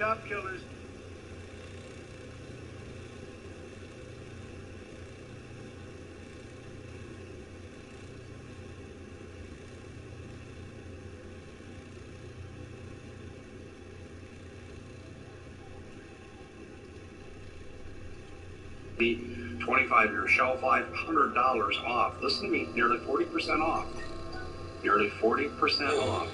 cop killers. The 25-year shelf life, $100 off. Listen to me, nearly 40% off. Nearly 40% off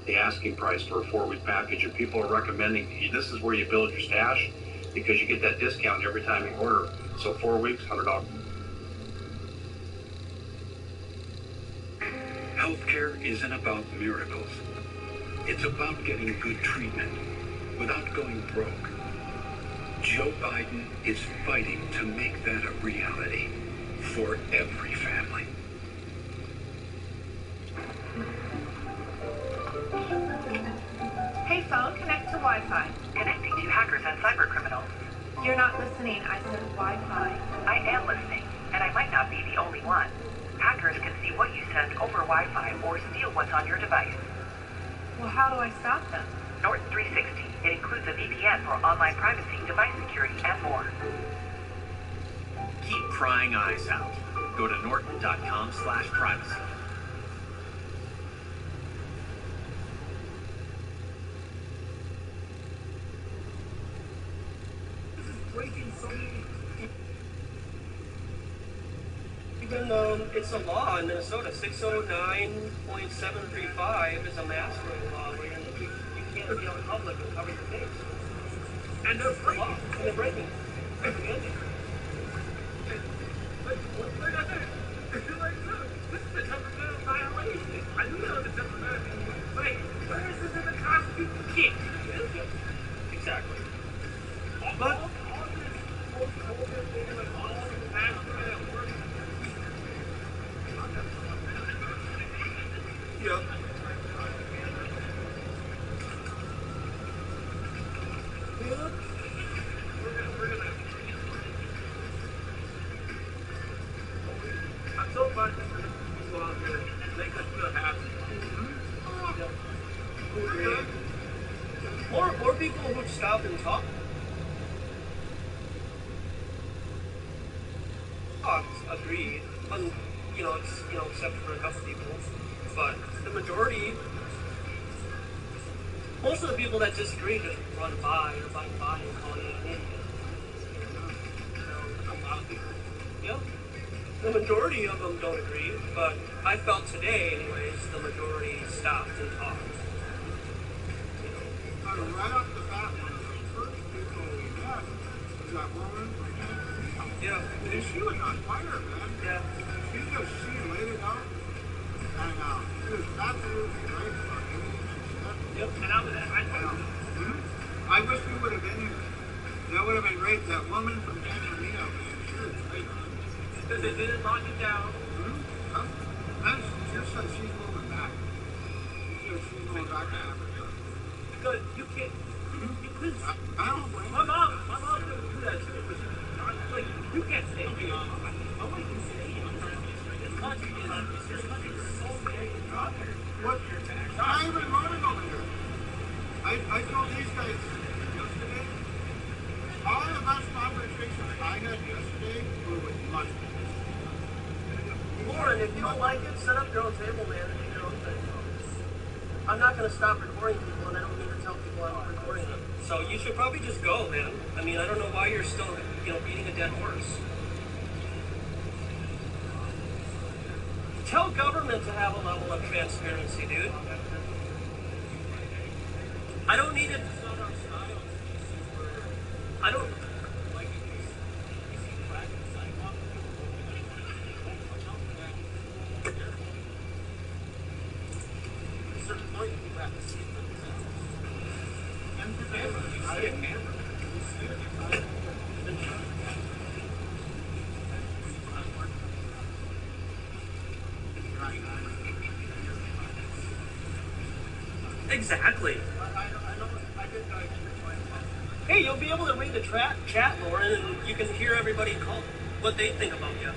the asking price for a 4-week package, and people are recommending this is where you build your stash because you get that discount every time you order. So 4 weeks, $100. Healthcare isn't about miracles. It's about getting good treatment without going broke. Joe Biden is fighting to make that a reality for every family. Hey phone, connect to Wi-Fi. Connecting to hackers and cyber criminals. You're not listening, I said Wi-Fi. I am listening, and I might not be the only one. Hackers can see what you send over Wi-Fi or steal what's on your device. Well, how do I stop them? Norton 360. It includes a VPN for online privacy, device security, and more. Keep prying eyes out. Go to norton.com/privacy. Even it's a law in Minnesota, 609.735 is a masquerade law where you can't be on public and cover your face. And they're breaking. And they're breaking. This is the temporary violation. I know the temporary. Wait, where is this in the Constitution? Exactly. But all this post-COVID thing, like all the masquerade at work. Yep. I'm so glad that there's people out there make us feel happy. More people who stop and talk. Agreed. Except for a couple people. But the majority, most of the people that disagree just run by or by and call you an idiot. A lot of people. Yep. The majority of them don't agree, but I felt today, anyways, the majority stopped and talked. Right off the bat, one of the first people we met was that woman. Yeah. And she was on fire, man. Yeah. She laid it out. And she was absolutely right about everything she said. Yep. And I I wish we would have been here. That would have been great. That woman from San Antonio, man, she was right on. Because they didn't lock it down. Just like she's moving back. She's going back to Africa. Because you can't. I don't blame My mom didn't do that to me. But like, you can't stay here. I want you to stay here. This country is so big. What? I even running over here. I told these guys yesterday, all the best conversations I had yesterday were with mushrooms. Lauren, if you don't like it, set up your own table, man, and do your own thing. I'm not going to stop recording people, and I don't need to tell people I'm recording them. So you should probably just go, man. I mean, I don't know why you're still, beating a dead horse. Tell government to have a level of transparency, dude. I don't need it. I don't. Exactly. Hey, you'll be able to read the chat, Lauren, and you can hear everybody call what they think about you.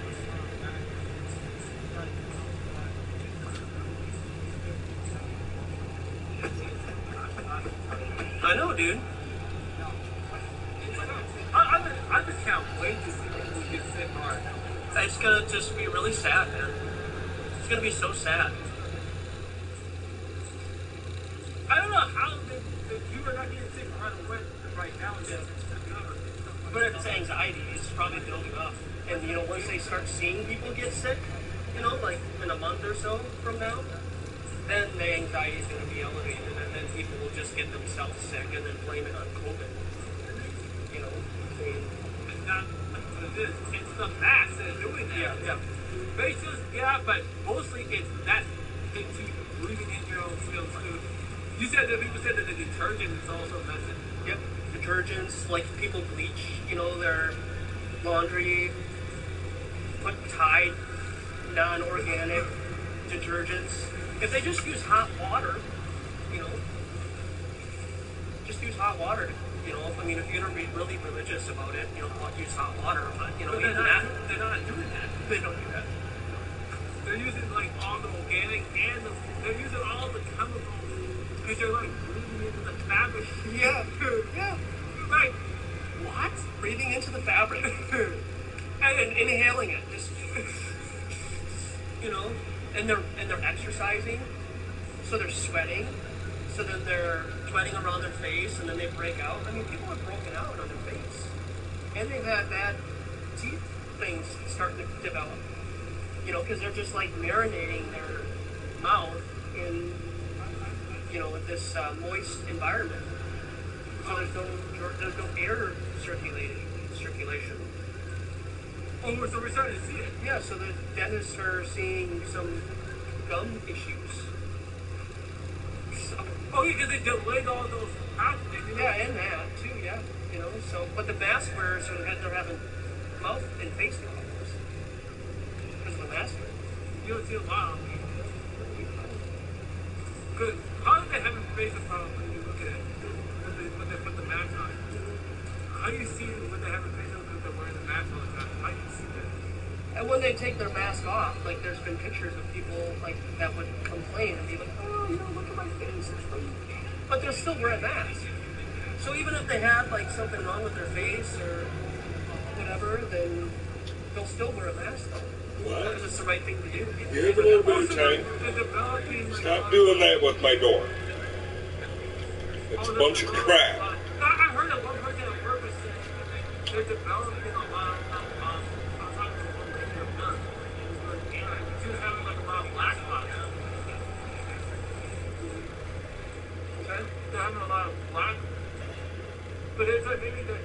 I know, dude. I just can't wait to see people get sick hard. It's gonna just be really sad, man. It's gonna be so sad. I don't know how the people are not getting sick right now. But it's anxiety. It's probably building up. And, you know, once they start seeing people get sick, you know, like in a month or so from now, then the anxiety is going to be elevated, and then people will just get themselves sick and then blame it on COVID. You know, I mean, It's not it's the mask that are doing that. yeah. Faces, yeah, but mostly it's that thing to breathing in your own skills too. You said that people said that the detergent is also messing. Yep. Detergents, like people bleach, you know, their laundry, put Tide, non-organic detergents. If they just use hot water, you know, just use hot water. You know, I mean, if you're gonna be really religious about it, you know, use hot water. But you know, But even that, they're not doing that. they don't do that. They're using like all the organic and they're using all the chemicals because they're like breathing into the fabric. Yeah, yeah. Like What? Breathing into the fabric and inhaling it, just you know, and they're exercising, so they're sweating, so then they're sweating around their face, and then they break out. I mean, people have broken out on their face, and they've had bad teeth things starting to develop. You know, because they're just like marinating their mouth in, you know, with this moist environment. So there's no air circulation. oh, so we're starting to see it. Yeah, so the dentists are seeing some gum issues. So, Oh, yeah, because they delayed all those out. yeah, and that too, yeah. You know, so but the mask wearers they're having mouth and face problems because of the mask. You don't see a lot of them. Because how do they have a face problem when you look at it? When they put the mask on? How do you see when they have a face problem because they're wearing the mask all the time? How do you see that? And when they take their mask off, like there's been pictures of people like that would complain and be like, oh, you know, look at my face, it's funny. But they're still wearing masks. So even if they have like something wrong with their face or whatever, then they'll still wear a mask though. What? Because it's the right thing to do. Give it a little bit of time. They're developing. Like, Stop doing that with my door. It's a bunch of crap. I heard that one person at work was saying that they're developing a lot of. I was talking to one lady at work. She was having like a lot of black spots. Okay? They're having a lot of black. But it's like maybe the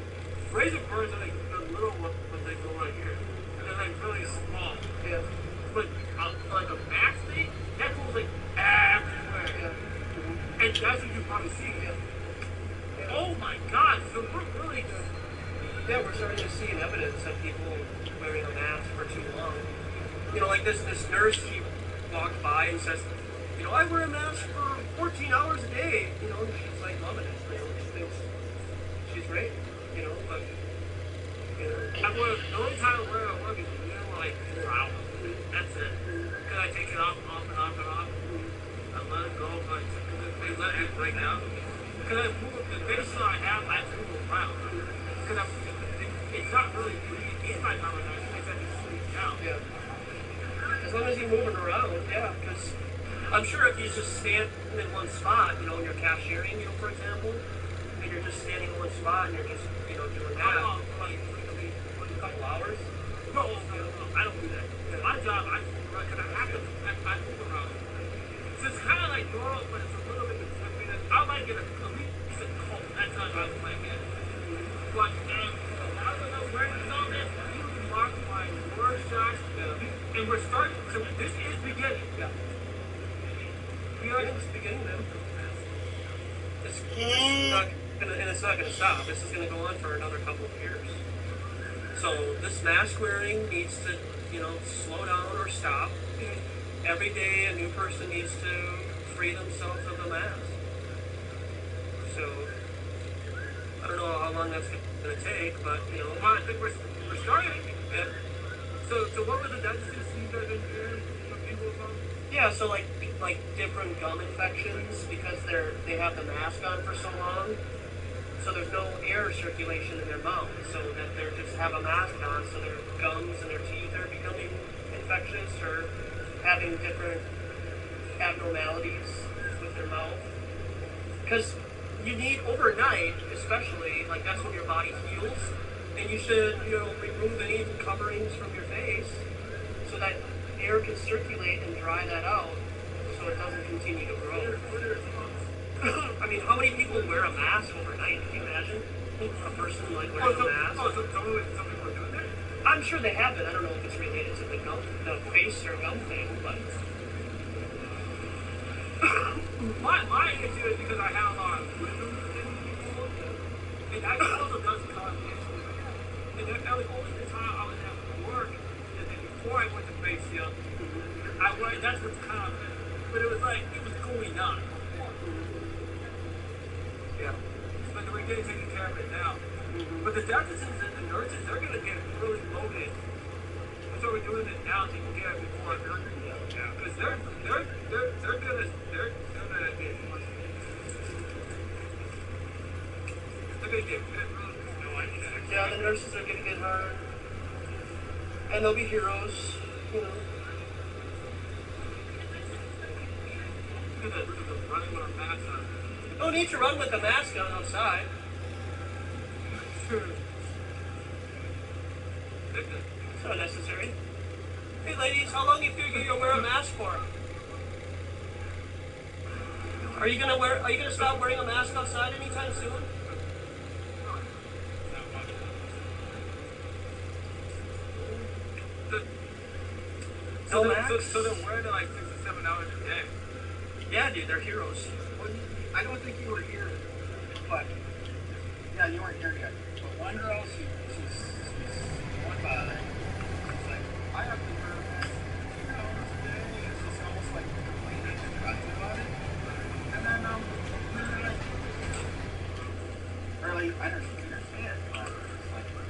razor burns are like the little ones when they go right here. They're like really small. Yeah. But like a max thing, that goes like everywhere. Yeah. And that's what you probably see. Yeah. Oh my god, so we're really good. Yeah, we're starting to see evidence of people wearing a mask for too long. You know, like this nurse, she walked by and says, you know, I wear a mask for 14 hours a day. You know, and she's like loving it. You know, she thinks she's great. You know, but you know, The only time I wear it at work is like 4 hours. That's it. Because I take it off and off and off and off. I let it go, but they let it break out. Because I move the face that I have, I move around. Because it's not really breathing in my mouth, it's actually breathing out. yeah. As long as you're moving around, yeah. Because I'm sure if you just stand in one spot, you know, when you're cashiering, you know, for example, and you're just standing in one spot and you're just, you know, doing How that. long? Like, A couple hours. no, I don't do that. My job, because I have to, I move around. So it's kind of like normal, but it's a little bit different. I might get at least a cold. That's how I might get. But now that I'm wearing all this, you can mark my word shots. And we're starting, so this is beginning. Yeah. We are It's beginning then. It's not gonna stop. This is gonna go on for another couple of years. So this mask wearing needs to, you know, slow down or stop. Every day a new person needs to free themselves of the mask. So I don't know how long that's gonna take, but you know, I think we're starting. yeah. So what were the diagnoses you guys been hearing from people about? Yeah, so like different gum infections because they have the mask on for so long. So there's no air circulation in their mouth, so that they just have a mask on, so their gums and their teeth are becoming infectious or having different abnormalities with their mouth. Because you need overnight, especially, like that's when your body heals, and you should, remove any coverings from your face so that air can circulate and dry that out so it doesn't continue to grow. I mean, how many people wear a mask overnight? Can you imagine a person like wearing a mask? Some people are doing that? I'm sure they have been. I don't know if it's related to the face or gum thing, but my issue is because I have a lot of wisdom in people, and that also does cause issues. And that was only the time I was at work, and then before I went to base camp, that's what's kind of, but it was going on. Yeah. But we're getting taken care of it now. But the doctors and the nurses, they're going to get really loaded. That's why we're doing it now, so you can get it before it's done. Yeah. Because they're gonna get no idea. yeah, the nurses are gonna get hard, and they'll be heroes, Look at the running with our masks on. No need to run with the mask on outside. It's not necessary. Hey ladies, how long do you figure you'll wear a mask for? Are you gonna stop wearing a mask outside anytime soon? So they're wearing it like 6 or 7 hours a day. Yeah, dude, they're heroes. I don't think you were here, but yeah, you weren't here yet. But one girl, she's going by. It's like I have to wear a mask 2 hours a day. It's just almost like complaining and crying about it. And then like, really, I understand, but it's like, well,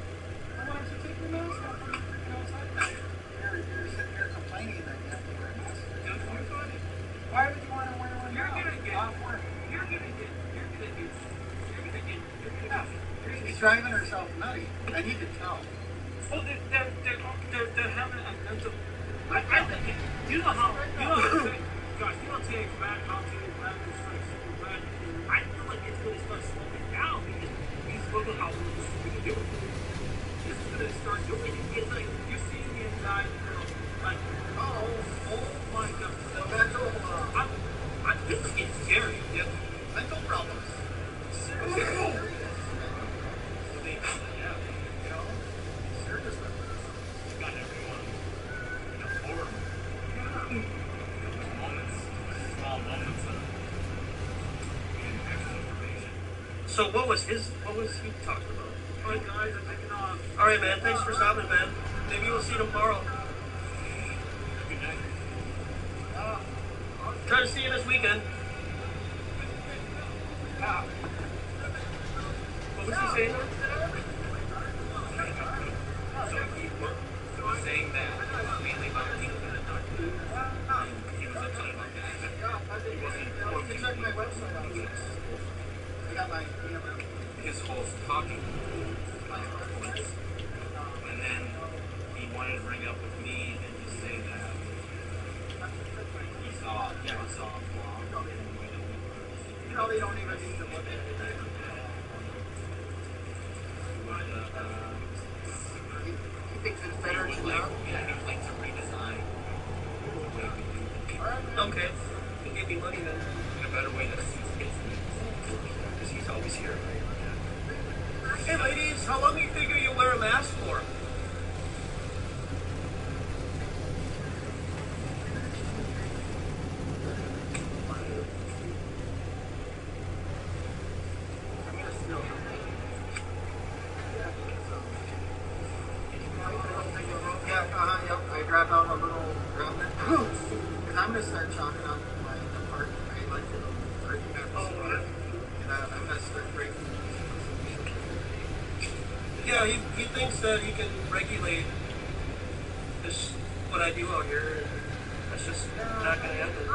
why don't you take your mask off when you're freaking outside? You're sitting here complaining that you have to wear a mask. Why would you want to wear one now? She's driving herself nutty. I need to tell. Well, they're having a mental. I think you know how gosh, you don't take back how to grab this super bad. I feel like it's going to start slowing down because these look at how we do it. This is going to start doing it. It's like you're seeing the inside, like oh my god. The mental, I think it's scary. Yeah. mental problems. Seriously. Yeah. You know, seriously. Got everyone in a horror. Moments, small moments of getting extra information. So what was he talking about? Alright guys, I'm taking off. Alright man, thanks for stopping, man. Maybe we'll see you tomorrow. Good night. Try to see you this weekend. What was he saying? So he's saying that mainly about the people that he was upset about that. He wasn't You can check my website out. I got my his whole talking points. And then he wanted to bring up with me and just say that he saw a flaw in the way that we were. You know, they don't even need to look at it. He thinks it's better to He would like to redesign the way we do things Okay. He'll give me money then. in a better way that suits his needs. Because he's always here. Hey ladies, how long do you figure you'll wear a mask for? Yep. I grabbed out a little rabbit. Because I'm going to start chalking up my apartment. I like it. And I'm going to start breaking. Yeah, he thinks that he can regulate this, what I do out here. That's just not going to happen.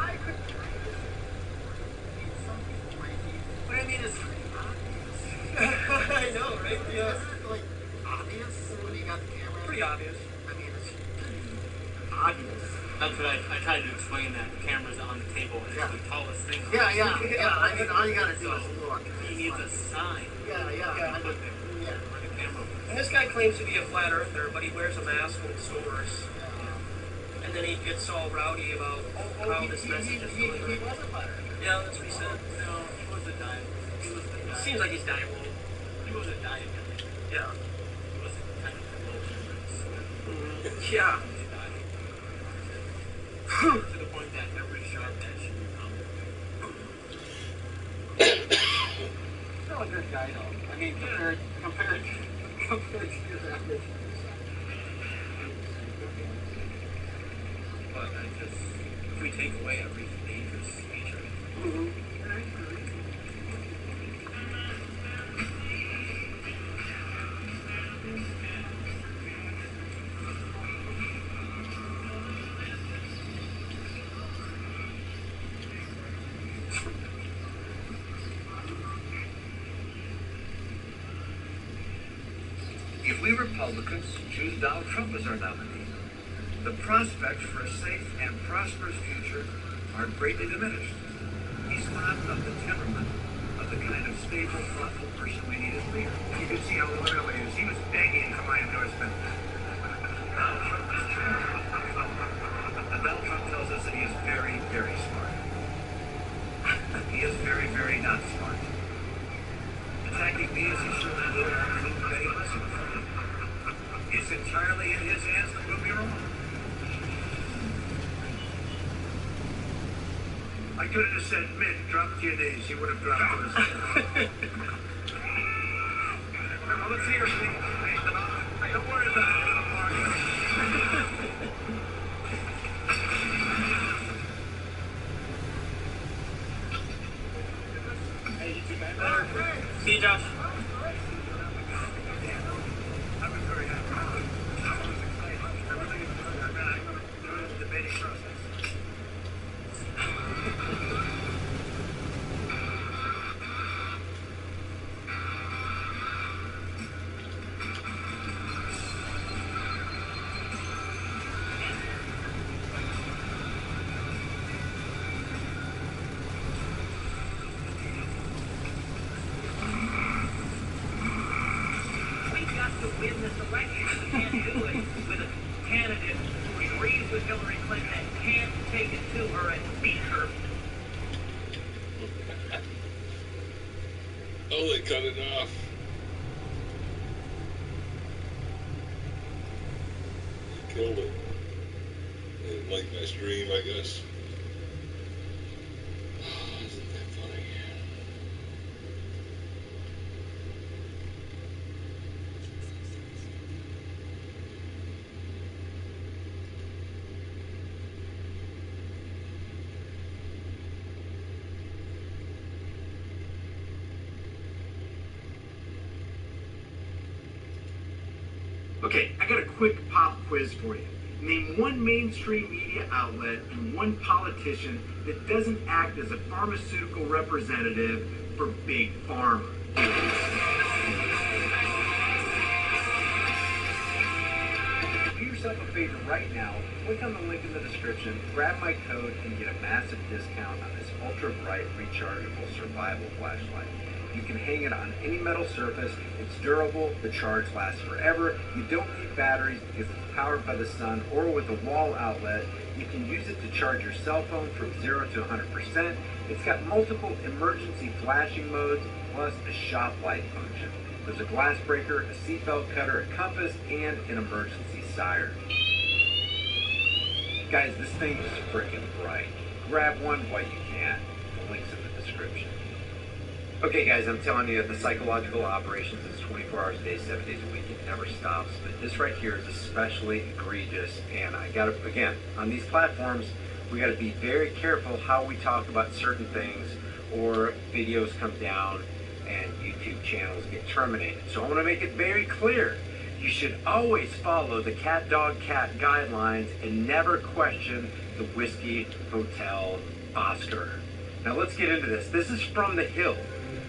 Some people might be. What I mean is, right? Yeah. Isn't it like obvious when you got the camera? Pretty obvious. I mean, it's obvious. That's what I tried to explain, that the camera's on the table and it's the tallest thing. Yeah. I mean, all you gotta do is look. He needs a sign. Yeah. To put there. Where the camera was. And this guy claims to be a flat earther, but he wears a mask in stores. And then he gets all rowdy about how this message is He delivered. was a fighter. Yeah, that's what he said. No, he was a diet. He was the diet. Seems like he's dying old. He was a diet guy. Yeah. He was kind of Yeah. to the point that every sharp edge should become. Still a good guy, though. I mean, compared to his average. But I just, if we take away every dangerous feature, If we Republicans choose Donald Trump as our nominee, the prospects for a safe and prosperous future are greatly diminished. He's not of the temperament of the kind of stable, thoughtful person we need as leader. You can see how loyal he is. He was begging for my endorsement. Donald Trump is true. Donald Trump tells us that he is very, very smart. He is very, very not smart. Attacking me as he certainly will include Betty Listen. It's entirely in his hands to prove me wrong. I could have just said, Mitt, drop to your knees. He would have dropped to his knees. Well, let's hear it, Nathan. Don't worry about it. hey, you two man. See you, Josh. I was very happy. I was excited. I really enjoyed it. I mean, I enjoyed the debating process. We've got to win this election. We can't do it with a candidate who agrees with Hillary Clinton and can't take it to her and beat her. Oh, they cut it off. They killed it. They didn't like my stream, I guess. Isn't that funny? Okay, I got a quick pop quiz for you. Name one mainstream media outlet and one politician that doesn't act as a pharmaceutical representative for Big Pharma. Do yourself a favor right now, click on the link in the description, grab my code, and get a massive discount on this ultra bright rechargeable survival flashlight. You can hang it on any metal surface, it's durable, the charge lasts forever, you don't need batteries because it's powered by the sun or with a wall outlet. You can use it to charge your cell phone from 0 to 100%. It's got multiple emergency flashing modes, plus a shop light function. There's a glass breaker, a seatbelt cutter, a compass, and an emergency siren. Guys, this thing is freaking bright. Grab one while you can. The link's in the description. Okay guys, I'm telling you, the psychological operations is 24 hours a day, 7 days a week. It never stops. But this right here is especially egregious. And I gotta, again, on these platforms, we gotta be very careful how we talk about certain things, or videos come down and YouTube channels get terminated. So I wanna make it very clear. You should always follow the cat, dog, cat guidelines and never question the Whiskey Hotel Oscar. Now let's get into this. This is from The Hill.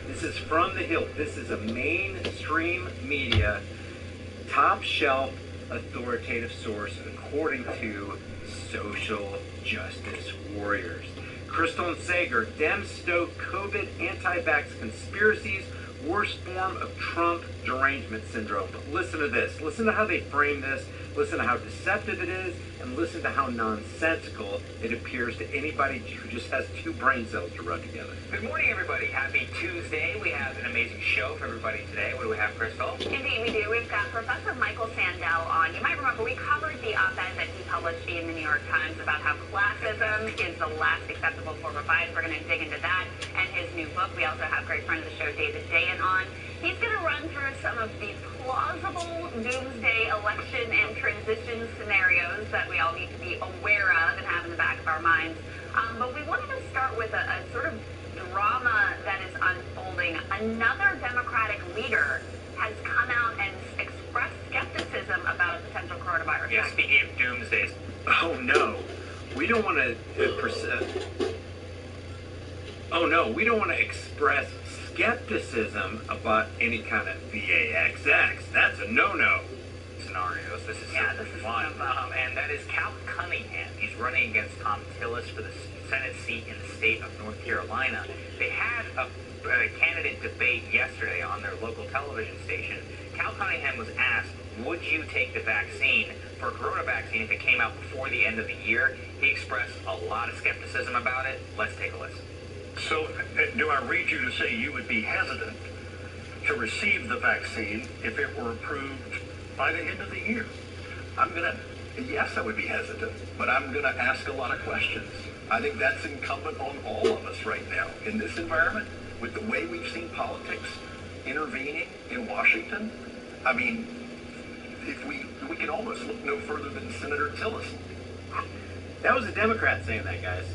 This is from the Hill. This is a mainstream media, top shelf, authoritative source according to social justice warriors. Crystal and Sager, Dems stoke COVID anti-vax conspiracies, worst form of Trump derangement syndrome. But listen to this. Listen to how they frame this. Listen to how deceptive it is, and listen to how nonsensical it appears to anybody who just has two brain cells to rub together. Good morning, everybody. Happy Tuesday. We have an amazing show for everybody today. What do we have, Crystal? Indeed, we do. We've got Professor Michael Sandel on. You might remember we covered the op-ed that he published in the New York Times about how classism is the last acceptable form of bias. We're going to dig into that and his new book. We also have great friend of the show, David Dayan, on. He's going to run through some of the plausible doomsday election and transition scenarios that we all need to be aware of and have in the back of our minds. But we wanted to start with a sort of drama that is unfolding. Another Democratic leader has come out and expressed skepticism about a potential coronavirus. Yeah, speaking of doomsdays. Oh no, we don't want to we don't want to express skepticism about any kind of VAXX. That's a no-no. Scenarios. This is one. And that is Cal Cunningham. He's running against Tom Tillis for the Senate seat in the state of North Carolina. They had a candidate debate yesterday on their local television station. Cal Cunningham was asked, would you take the vaccine for a corona vaccine if it came out before the end of the year? He expressed a lot of skepticism about it. Let's take a listen. So, do I read you to say you would be hesitant to receive the vaccine if it were approved by the end of the year? Yes, I would be hesitant, but I'm going to ask a lot of questions. I think that's incumbent on all of us right now in this environment, with the way we've seen politics intervening in Washington. I mean, if we can almost look no further than Senator Tillis. That was a Democrat saying that, guys.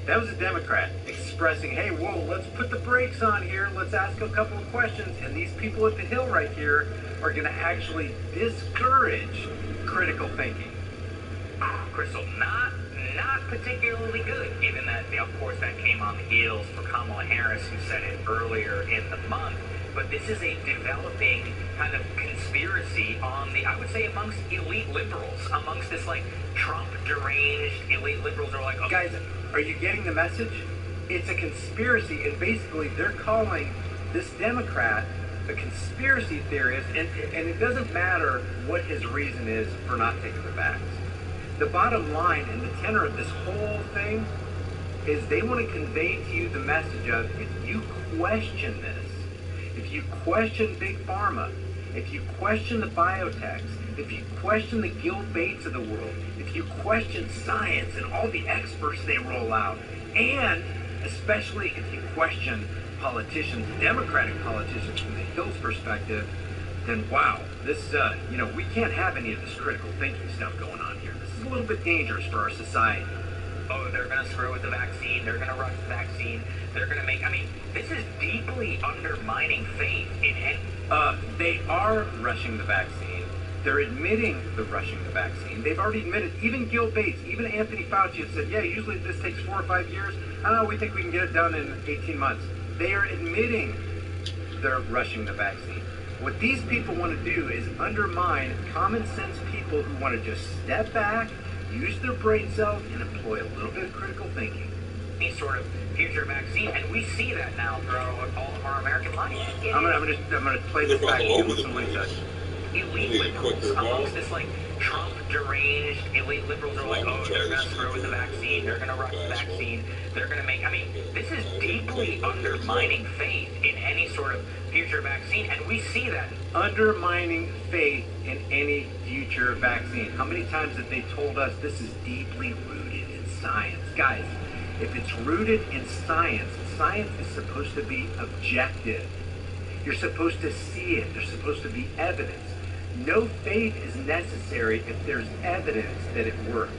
That was a Democrat expressing, hey, whoa, let's put the brakes on here. Let's ask a couple of questions. And these people at the Hill right here are going to actually discourage critical thinking. Crystal, not particularly good, given that, of course, that came on the heels for Kamala Harris, who said it earlier in the month. But this is a developing kind of conspiracy on the, I would say, amongst elite liberals, amongst this, like, Trump deranged elite liberals are like, oh. Guys, are you getting the message? It's a conspiracy, and basically they're calling this Democrat a conspiracy theorist, and it doesn't matter what his reason is for not taking the vax. The bottom line and the tenor of this whole thing is they want to convey to you the message of, if you question this, if you question Big Pharma, if you question the biotechs, if you question the Gil Bates of the world, if you question science and all the experts they roll out, and especially if you question politicians, Democratic politicians from the Hill's perspective, then wow, this, we can't have any of this critical thinking stuff going on here. This is a little bit dangerous for our society. Oh, they're going to screw with the vaccine. They're going to rush the vaccine. They're going to make, this is deeply undermining faith in it. They are rushing the vaccine. They're admitting they're rushing the vaccine. They've already admitted, even Gil Bates, even Anthony Fauci have said, yeah, usually this takes 4 or 5 years. We think we can get it done in 18 months. They are admitting they're rushing the vaccine. What these people want to do is undermine common sense people who want to just step back, use their brain cells, and employ a little bit of critical thinking. Any sort of future vaccine, and we see that now throughout all of our American life. I'm gonna play this back and listen what he says. Elite liberals amongst this, like, Trump deranged elite liberals are like, oh, they're going to screw with the vaccine, they're going to rush the vaccine, they're going to make, this is deeply undermining faith in any sort of future vaccine, and we see that. Undermining faith in any future vaccine. How many times have they told us this is deeply rooted in science? Guys, if it's rooted in science, science is supposed to be objective. You're supposed to see it. There's supposed to be evidence. No faith is necessary if there's evidence that it works.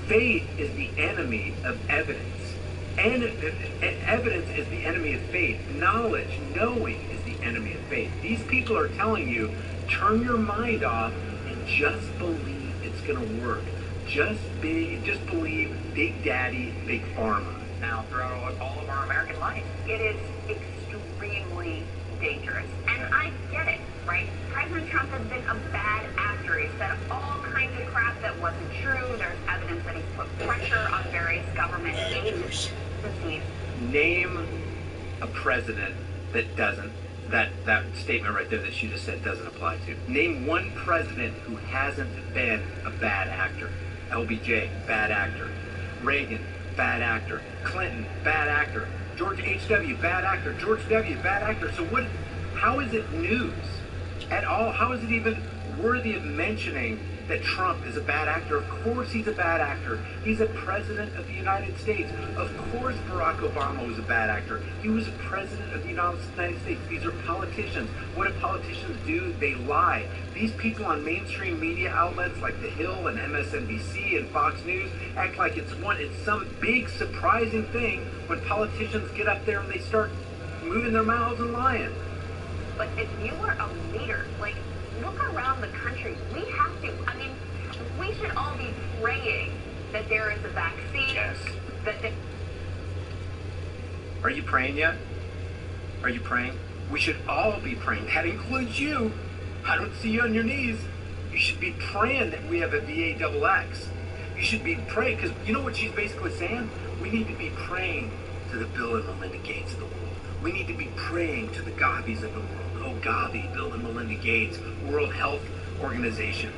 Faith is the enemy of evidence. And evidence is the enemy of faith. Knowledge, knowing, is the enemy of faith. These people are telling you, turn your mind off and just believe it's going to work. Just believe Big Daddy, Big Pharma. Now, throughout all of our American life. It is extremely extremely dangerous. And I get it, right? President Trump has been a bad actor. He said all kinds of crap that wasn't true. There's evidence that he's put pressure on various government agencies. Name a president that doesn't, that statement right there that she just said doesn't apply to. Name one president who hasn't been a bad actor. LBJ, bad actor. Reagan, bad actor. Clinton, bad actor. George H.W., bad actor. George W., bad actor. So how is it news at all? How is it even worthy of mentioning that Trump is a bad actor? Of course he's a bad actor. He's a president of the United States. Of course Barack Obama was a bad actor. He was a president of the United States. These are politicians. What do politicians do? They lie. These people on mainstream media outlets like The Hill and MSNBC and Fox News act like it's some big surprising thing when politicians get up there and they start moving their mouths and lying. But if you are a leader, like, look around the country. We have to. I mean, we should all be praying that there is a vaccine. Yes. That Are you praying yet? Are you praying? We should all be praying. That includes you. I don't see you on your knees. You should be praying that we have a VAXX. You should be praying, because you know what she's basically saying? We need to be praying to the Bill and Melinda Gates of the world. We need to be praying to the Gavis of the world. Oh, Gavi, Bill and Melinda Gates, World Health Organization,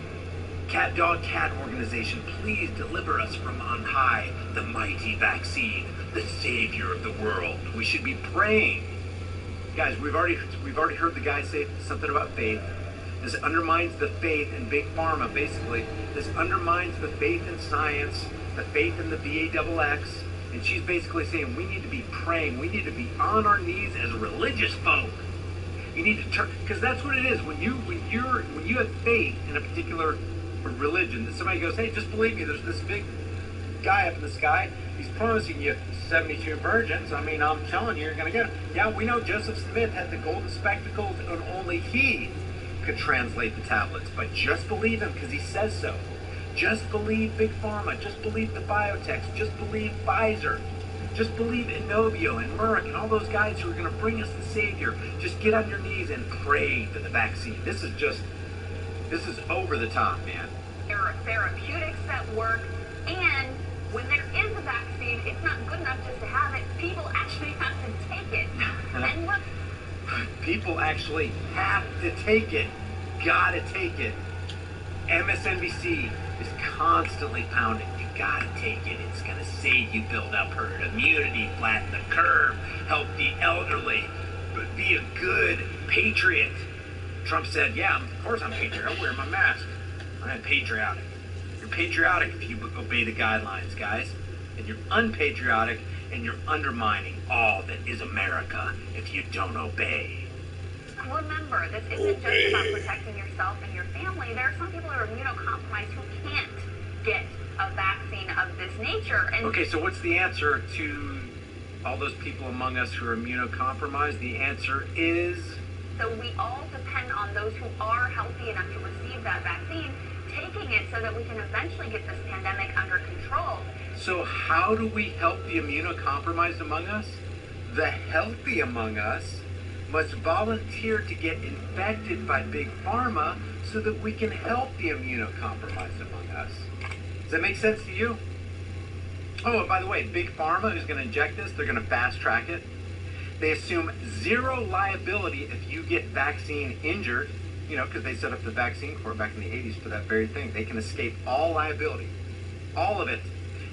Cat Dog Cat Organization, please deliver us from on high the mighty vaccine, the savior of the world. We should be praying. Guys, we've already heard the guy say something about faith. This undermines the faith in Big Pharma, basically. This undermines the faith in science, the faith in the VAXX. And she's basically saying we need to be praying. We need to be on our knees as religious folk. You need to turn, because that's what it is. When you have faith in a particular religion, that somebody goes, hey, just believe me, there's this big guy up in the sky. He's promising you 72 virgins. I mean, I'm telling you, you're going to get them. Yeah, we know Joseph Smith had the golden spectacles, and only he could translate the tablets. But just believe him, because he says so. Just believe Big Pharma. Just believe the biotechs. Just believe Pfizer. Just believe Inovio and Merck and all those guys who are going to bring us the savior. Just get on your knees and pray for the vaccine. This is over the top, man. There are therapeutics that work, and when there is a vaccine, it's not good enough just to have it. People actually have to take it. And look, people actually have to take it. Gotta take it. MSNBC is constantly pounding. You gotta take it. It's gonna save you, build up herd immunity, flatten the curve, help the elderly, but be a good patriot. Trump said, yeah, of course I'm patriotic. I'll wear my mask. I'm patriotic. You're patriotic if you obey the guidelines, guys. And you're unpatriotic and you're undermining all that is America if you don't obey. Remember, this isn't just about protecting yourself and your family. There are some people who are immunocompromised who can't get a vaccine of this nature. And okay, so what's the answer to all those people among us who are immunocompromised? The answer is... So we all depend on those who are healthy enough to receive that vaccine, taking it so that we can eventually get this pandemic under control. So how do we help the immunocompromised among us? The healthy among us must volunteer to get infected by Big Pharma so that we can help the immunocompromised among us. Does that make sense to you? Oh, and by the way, Big Pharma is going to inject this. They're going to fast track it. They assume zero liability if you get vaccine injured, because they set up the vaccine corps back in the 80s for that very thing. They can escape all liability. All of it.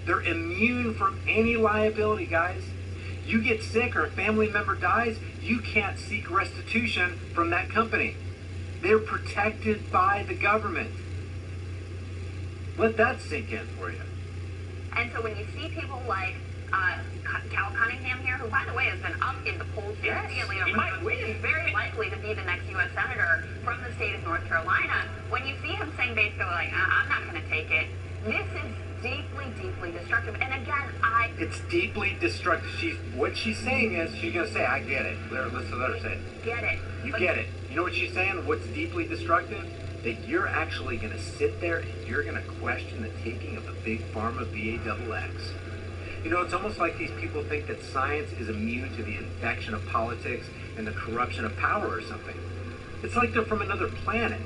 They're immune from any liability, guys. You get sick or a family member dies, you can't seek restitution from that company. They're protected by the government. Let that sink in for you. And so when you see people like Cal Cunningham here, who, by the way, has been up in the polls significantly over the week, is very likely to be the next U.S. Senator from the state of North Carolina. When you see him saying basically like, I'm not going to take it, this is deeply, deeply destructive. And again, it's deeply destructive. What she's saying is, she's going to say, I get it. Listen, let her say it. Get it. You get it. You know what she's saying? What's deeply destructive? That you're actually going to sit there and you're going to question the taking of a Big Pharma VAXX. It's almost like these people think that science is immune to the infection of politics and the corruption of power or something. It's like they're from another planet.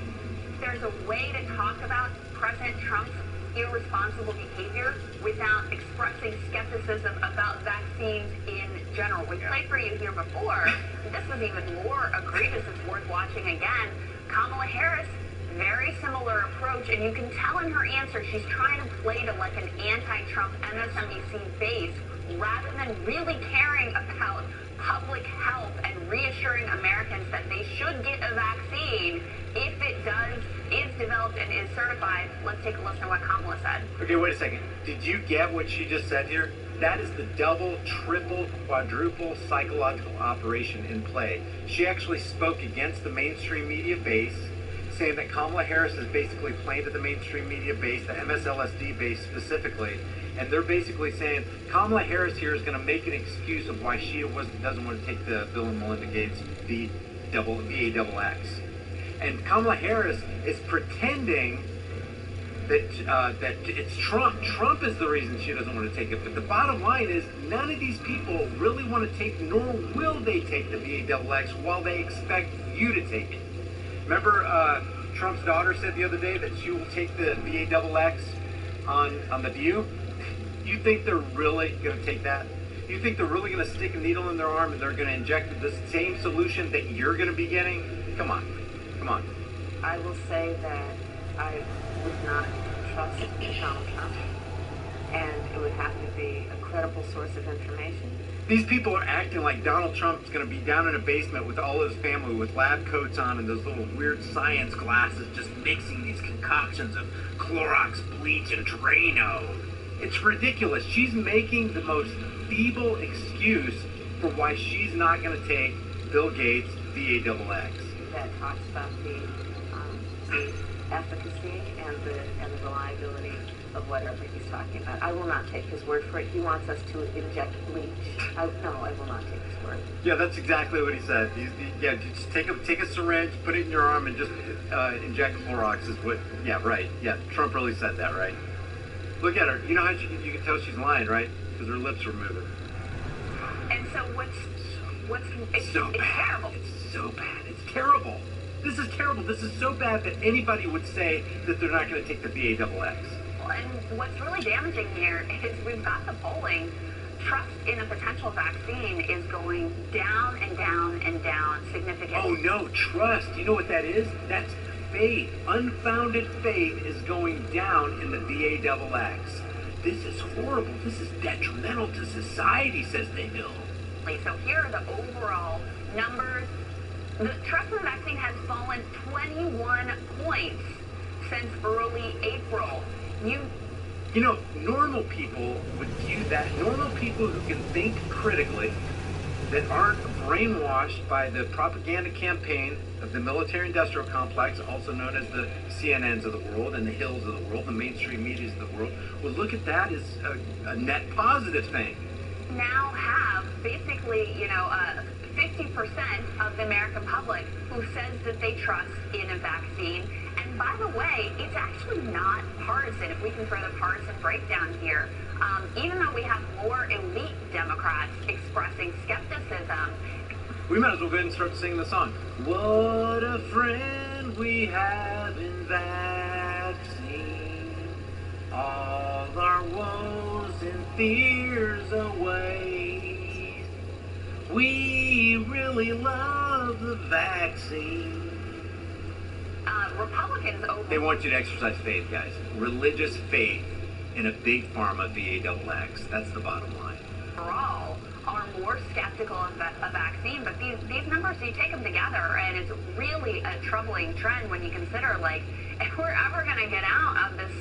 There's a way to talk about President Trump's irresponsible behavior without expressing skepticism about vaccines in general. We played for you here before. This was even more egregious. It's worth watching again. Kamala Harris, very similar approach, and you can tell in her answer she's trying to play to like an anti-Trump MSNBC base rather than really caring about public health and reassuring Americans that they should get a vaccine if it is developed and is certified. Let's take a listen to what Kamala said. Okay, wait a second. Did you get what she just said here? That is the double, triple, quadruple psychological operation in play. She actually spoke against the mainstream media base, saying that Kamala Harris is basically playing to the mainstream media base, the MSLSD base specifically, and they're basically saying Kamala Harris here is going to make an excuse of why she doesn't want to take the Bill and Melinda Gates VAXX. And Kamala Harris is pretending that it's Trump. Trump is the reason she doesn't want to take it. But the bottom line is none of these people really want to take, nor will they take the VAXX while they expect you to take it. Remember Trump's daughter said the other day that she will take the VAXX on The View? You think they're really going to take that? You think they're really going to stick a needle in their arm and they're going to inject the same solution that you're going to be getting? Come on. Come on. I will say that I would not trust Donald Trump, and it would have to be a credible source of information. These people are acting like Donald Trump's going to be down in a basement with all his family with lab coats on and those little weird science glasses just mixing these concoctions of Clorox, bleach, and Drano. It's ridiculous. She's making the most feeble excuse for why she's not going to take Bill Gates' VAXX. That talks about the efficacy and the reliability of whatever he's talking about. I will not take his word for it. He wants us to inject bleach. I will not take his word. Yeah, that's exactly what he said. Just take a syringe, put it in your arm, and just inject Clorox is what. Yeah, right. Yeah, Trump really said that, right? Look at her. You know how you can tell she's lying, right? Because her lips were moving. And so it's so bad. Terrible. It's so bad. It's terrible. This is terrible. This is so bad that anybody would say that they're not going to take the VAXX. Well, and what's really damaging here is we've got the polling. Trust in a potential vaccine is going down and down and down significantly. Oh no, trust. You know what that is? That's faith. Unfounded faith is going down in the VAXX. This is horrible. This is detrimental to society, says they will. So here are the overall numbers. The trust in the vaccine has fallen 21 points since early April. You know, normal people would view that. Normal people who can think critically, that aren't brainwashed by the propaganda campaign of the military-industrial complex, also known as the CNNs of the world and the Hills of the world, the mainstream medias of the world, would look at that as a net positive thing. Now have basically, 50% of the American public who says that they trust in a vaccine. And by the way, it's actually not partisan, if we can throw the partisan breakdown here. Even though we have more elite Democrats expressing skepticism. We might as well go ahead and start singing the song. What a friend we have in vaccine. All our woes and fears away. We really love the vaccine. Republicans They want you to exercise faith, guys. Religious faith in a big pharma VAXX. That's the bottom line. Overall, are more skeptical of a vaccine, but these numbers, you take them together, and it's really a troubling trend when you consider, like, if we're ever going to get out of this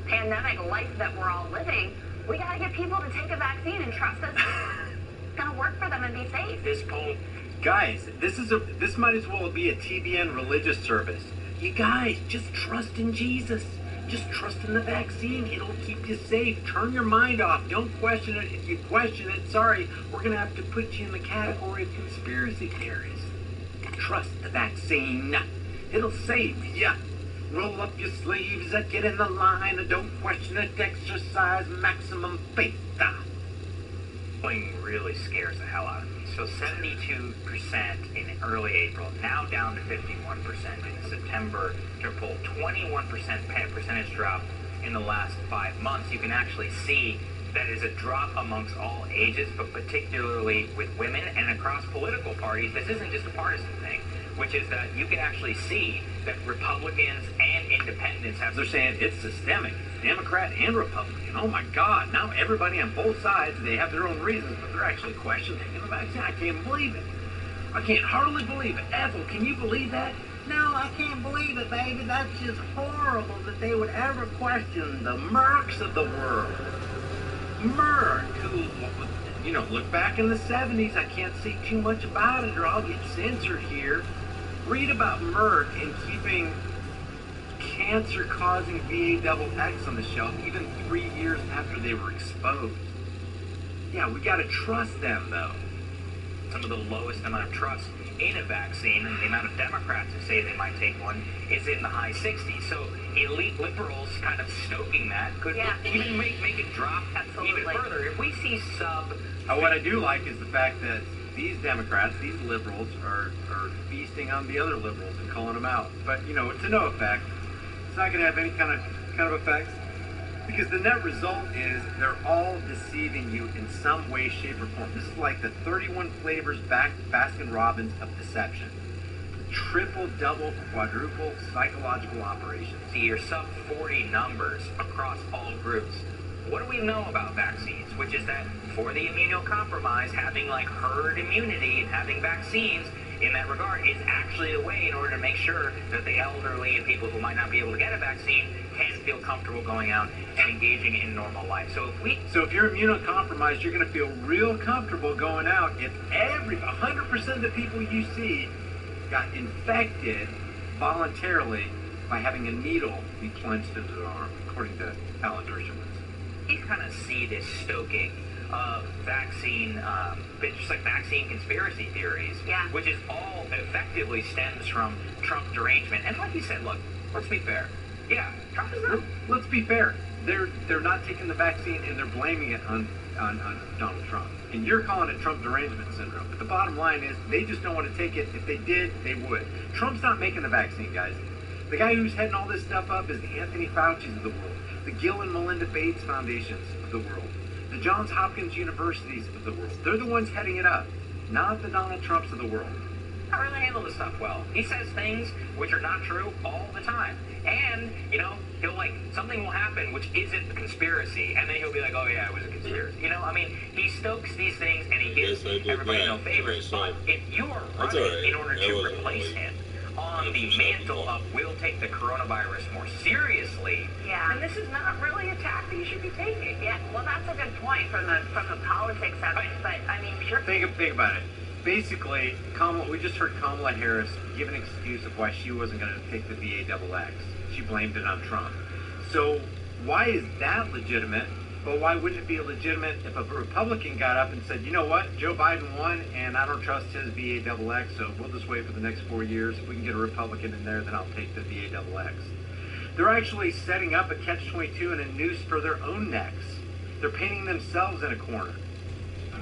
pandemic life that we're all living, we got to get people to take a vaccine and trust us it's going to work for them and be safe. This poll, guys, this might as well be a TBN religious service. You guys, just trust in Jesus. Just trust in the vaccine. It'll keep you safe. Turn your mind off. Don't question it. If you question it, sorry, we're going to have to put you in the category of conspiracy theories. Trust the vaccine. It'll save you. Roll up your sleeves, get in the line, don't question it, exercise maximum faith. Really scares the hell out of me. So 72% in early April, now down to 51% in September. To pull 21% percentage drop in the last 5 months. You can actually see that is a drop amongst all ages, but particularly with women and across political parties. This isn't just a partisan thing, which is that you can actually see that Republicans and independents have... They're saying it's systemic, Democrat and Republican. Oh my God, now everybody on both sides, they have their own reasons, but they're actually questioning the vaccine. I can't believe it. I can't hardly believe it. Ethel, can you believe that? No, I can't believe it, baby. That's just horrible that they would ever question the Mercs of the world. Merck, who, look back in the 70s. I can't say too much about it or I'll get censored here. Read about Merck and keeping cancer-causing VA-XX on the shelf even 3 years after they were exposed. Yeah, we got to trust them, though. Some of the lowest amount of trust in a vaccine, and the amount of Democrats who say they might take one is in the high 60s. So elite liberals kind of stoking that could even make it drop even further. If we see what I do like is the fact that these Democrats, these liberals, are feasting on the other liberals and calling them out. But, to no effect. It's not going to have any kind of effect. Because the net result is they're all deceiving you in some way, shape, or form. This is like the 31 flavors Baskin-Robbins of deception. Triple, double, quadruple psychological operations. See your sub 40 numbers across all groups. What do we know about vaccines? Which is that for the immunocompromised, having like herd immunity and having vaccines in that regard is actually a way in order to make sure that the elderly and people who might not be able to get a vaccine can feel comfortable going out and engaging in normal life. So if you're immunocompromised, you're going to feel real comfortable going out if 100% of the people you see got infected voluntarily by having a needle be plunged into their arm, according to Alan Dershowitz. You kind of see this stoking of vaccine, just like vaccine conspiracy theories, which is all effectively stems from Trump derangement. And like you said, look, let's be fair. Yeah, Trump is not. Let's be fair. They're not taking the vaccine and they're blaming it on Donald Trump. And you're calling it Trump derangement syndrome. But the bottom line is they just don't want to take it. If they did, they would. Trump's not making the vaccine, guys. The guy who's heading all this stuff up is the Anthony Fauci's of the world, the Gill and Melinda Bates Foundations of the world, the Johns Hopkins Universities of the world. They're the ones heading it up, not the Donald Trumps of the world. Not really handle this stuff well. He says things which are not true all the time. And, he'll something will happen which isn't a conspiracy, and then he'll be like, oh yeah, it was a conspiracy. He stokes these things and he gives everybody no favors. But if you are running in order to replace him on the mantle of we'll take the coronavirus more seriously, then this is not really a tack that you should be taking. Yeah, well, that's a good point from the politics of it, but I mean, sure. Think about it. Basically, we just heard Kamala Harris give an excuse of why she wasn't going to take the VA-XX. She blamed it on Trump. So why is that legitimate? But why wouldn't it be legitimate if a Republican got up and said, you know what, Joe Biden won, and I don't trust his VA-XX, so we'll just wait for the next 4 years. If we can get a Republican in there, then I'll take the VA-XX. They're actually setting up a catch-22 and a noose for their own necks. They're painting themselves in a corner.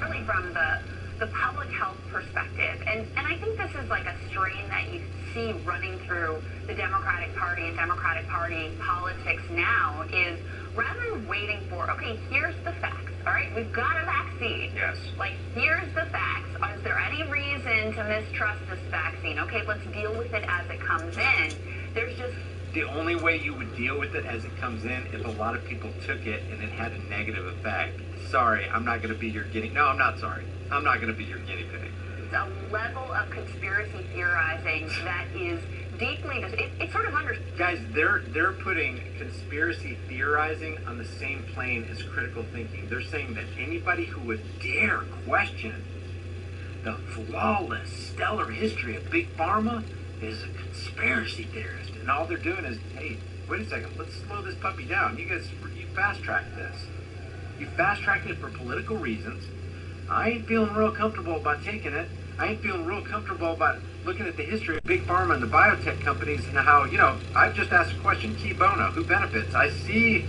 Really from the public health perspective, and I think this is like a strain that you see running through the Democratic Party and Democratic Party politics now is rather than waiting for, okay, here's the facts, all right, we've got a vaccine. Yes. Like, here's the facts. Is there any reason to mistrust this vaccine? Okay, let's deal with it as it comes in. There's just... The only way you would deal with it as it comes in if a lot of people took it and it had a negative effect. Sorry, I'm not going to be your guinea... No, I'm not sorry. I'm not going to be your guinea pig. It's a level of conspiracy theorizing that is deeply... It's sort of under... Guys, they're putting conspiracy theorizing on the same plane as critical thinking. They're saying that anybody who would dare question the flawless, stellar history of Big Pharma is a conspiracy theorist. And all they're doing is, hey, wait a second, let's slow this puppy down. You guys, you fast-tracked this. You fast-tracked it for political reasons. I ain't feeling real comfortable about taking it. I ain't feeling real comfortable about looking at the history of Big Pharma and the biotech companies and how, I've just asked a question, key bono, who benefits? I see